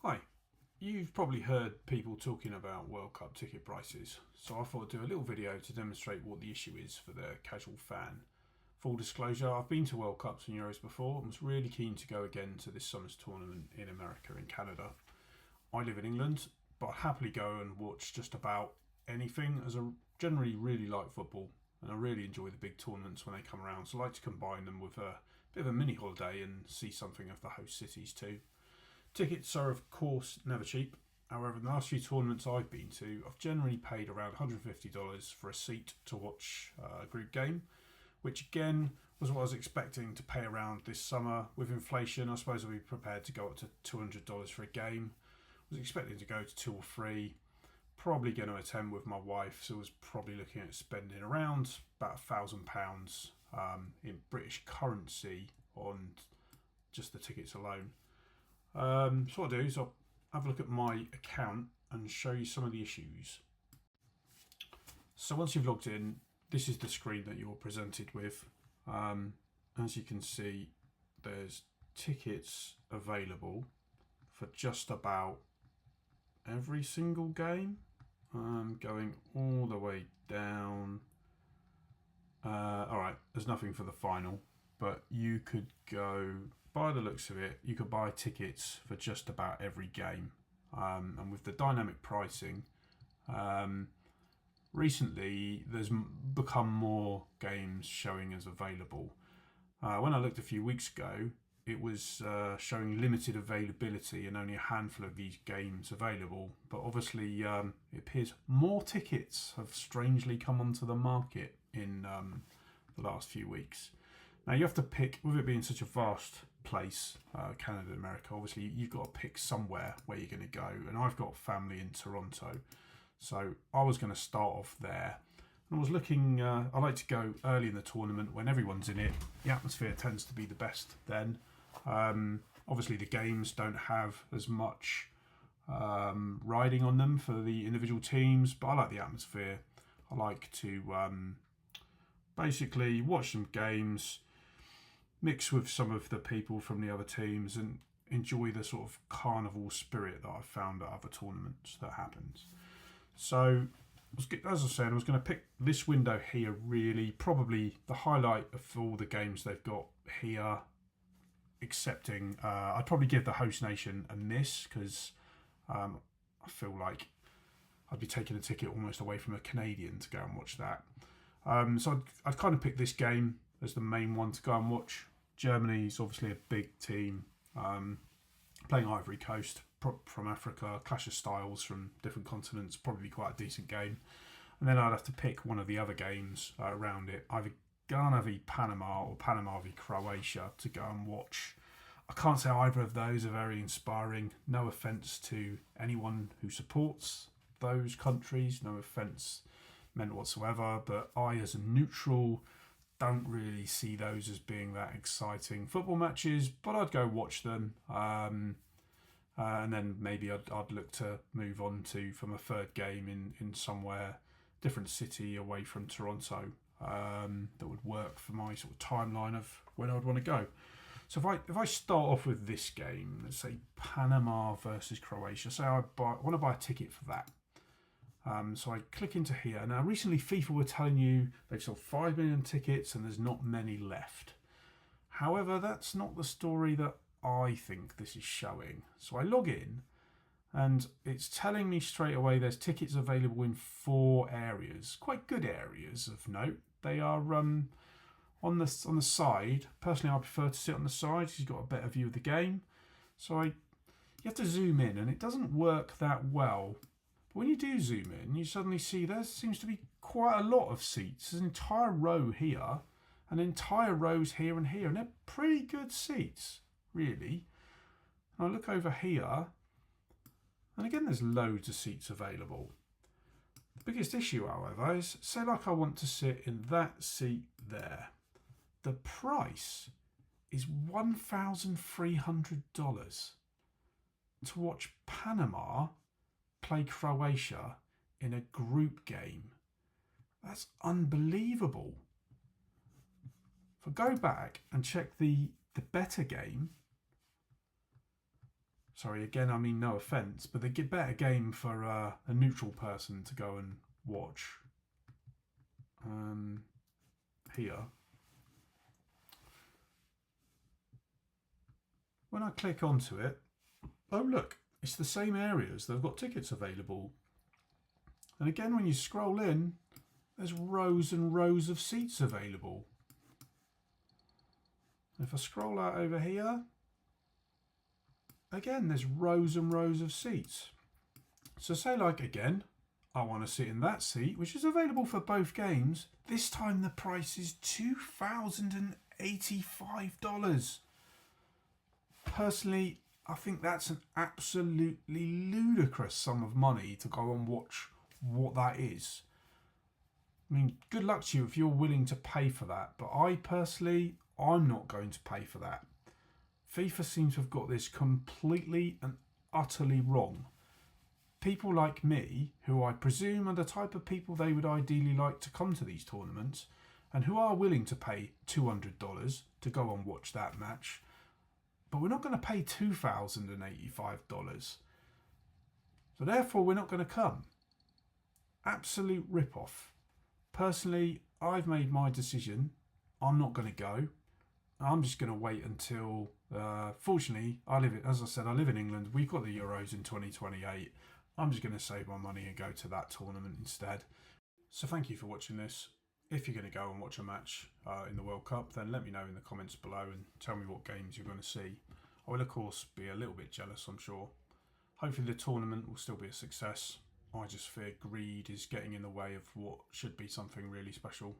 Hi, you've probably heard people talking about World Cup ticket prices, so I thought I'd do a little video to demonstrate what the issue is for the casual fan. Full disclosure, I've been to World Cups and Euros before and was really keen to go again to this summer's tournament in America and Canada. I live in England, but I'd happily go and watch just about anything as I generally really like football and I really enjoy the big tournaments when they come around, so I like to combine them with a bit of a mini holiday and see something of the host cities too. Tickets are, of course, never cheap. However, in the last few tournaments I've been to, I've generally paid around $150 for a seat to watch a group game, which again was what I was expecting to pay around this summer. With inflation, I suppose I'll be prepared to go up to $200 for a game. I was expecting to go to two or three, probably going to attend with my wife, so I was probably looking at spending around about £1,000 in British currency on just the tickets alone. So what I'll do is I'll have a look at my account and show you some of the issues. So once you've logged in, this is the screen that you're presented with. As you can see, there's tickets available for just about every single game. Going all the way down. Alright, there's nothing for the final, but you could go, by the looks of it, you could buy tickets for just about every game. And with the dynamic pricing, recently there's become more games showing as available. When I looked a few weeks ago, it was showing limited availability and only a handful of these games available. But obviously, it appears more tickets have strangely come onto the market in the last few weeks. Now you have to pick, with it being such a vast place, Canada and America, obviously you've got to pick somewhere where you're going to go. And I've got family in Toronto, so I was going to start off there. And I was looking, I like to go early in the tournament when everyone's in it. The atmosphere tends to be the best then. Obviously the games don't have as much riding on them for the individual teams, but I like the atmosphere. I like to basically watch some games, mix with some of the people from the other teams and enjoy the sort of carnival spirit that I've found at other tournaments that happens. So as I said, I was going to pick this window here, really probably the highlight of all the games they've got here, excepting I'd probably give the host nation a miss because I feel like I'd be taking a ticket almost away from a Canadian to go and watch that. So I'd kind of pick this game as the main one to go and watch. Germany's obviously a big team, playing Ivory Coast from Africa, clash of styles from different continents, probably quite a decent game. And then I'd have to pick one of the other games around it, either Ghana v Panama or Panama v Croatia to go and watch. I can't say either of those are very inspiring. No offence to anyone who supports those countries, no offence meant whatsoever, but I as a neutral don't really see those as being that exciting football matches, but I'd go watch them. And then maybe I'd look to move on to from a third game in somewhere different city away from Toronto, that would work for my sort of timeline of when I'd want to go. So if I start off with this game, let's say Panama versus Croatia, say I want to buy a ticket for that. So I click into here. Now recently FIFA were telling you they've sold 5 million tickets and there's not many left. However, that's not the story that I think this is showing. So I log in and it's telling me straight away there's tickets available in 4 areas, quite good areas of note. They are on the side. Personally, I prefer to sit on the side because you've got a better view of the game. So you have to zoom in and it doesn't work that well. But when you do zoom in, you suddenly see there seems to be quite a lot of seats. There's an entire row here and entire rows here and here, and they're pretty good seats, really. And I look over here, and again there's loads of seats available. The biggest issue, however, is say like I want to sit in that seat there. The price is $1,300 to watch Panama play Croatia in a group game. That's unbelievable. If I go back and check the better game, Sorry, again, I mean no offence, but they get better game for a neutral person to go and watch. Here, when I click onto it, oh look, it's the same areas. They've got tickets available. And again, when you scroll in, there's rows and rows of seats available. If I scroll out over here, again, there's rows and rows of seats. So say like again, I want to sit in that seat, which is available for both games. This time the price is $2,085. Personally, I think that's an absolutely ludicrous sum of money to go and watch what that is. I mean, good luck to you if you're willing to pay for that, but I personally, I'm not going to pay for that. FIFA seems to have got this completely and utterly wrong. People like me, who I presume are the type of people they would ideally like to come to these tournaments, and who are willing to pay $200 to go and watch that match, but we're not going to pay $2,085. So therefore, we're not going to come. Absolute rip-off. Personally, I've made my decision. I'm not going to go. I'm just going to wait until. Fortunately, as I said, I live in England. We've got the Euros in 2028. I'm just going to save my money and go to that tournament instead. So thank you for watching this. If you're going to go and watch a match in the World Cup, then let me know in the comments below and tell me what games you're going to see. I will, of course, be a little bit jealous, I'm sure. Hopefully the tournament will still be a success. I just fear greed is getting in the way of what should be something really special.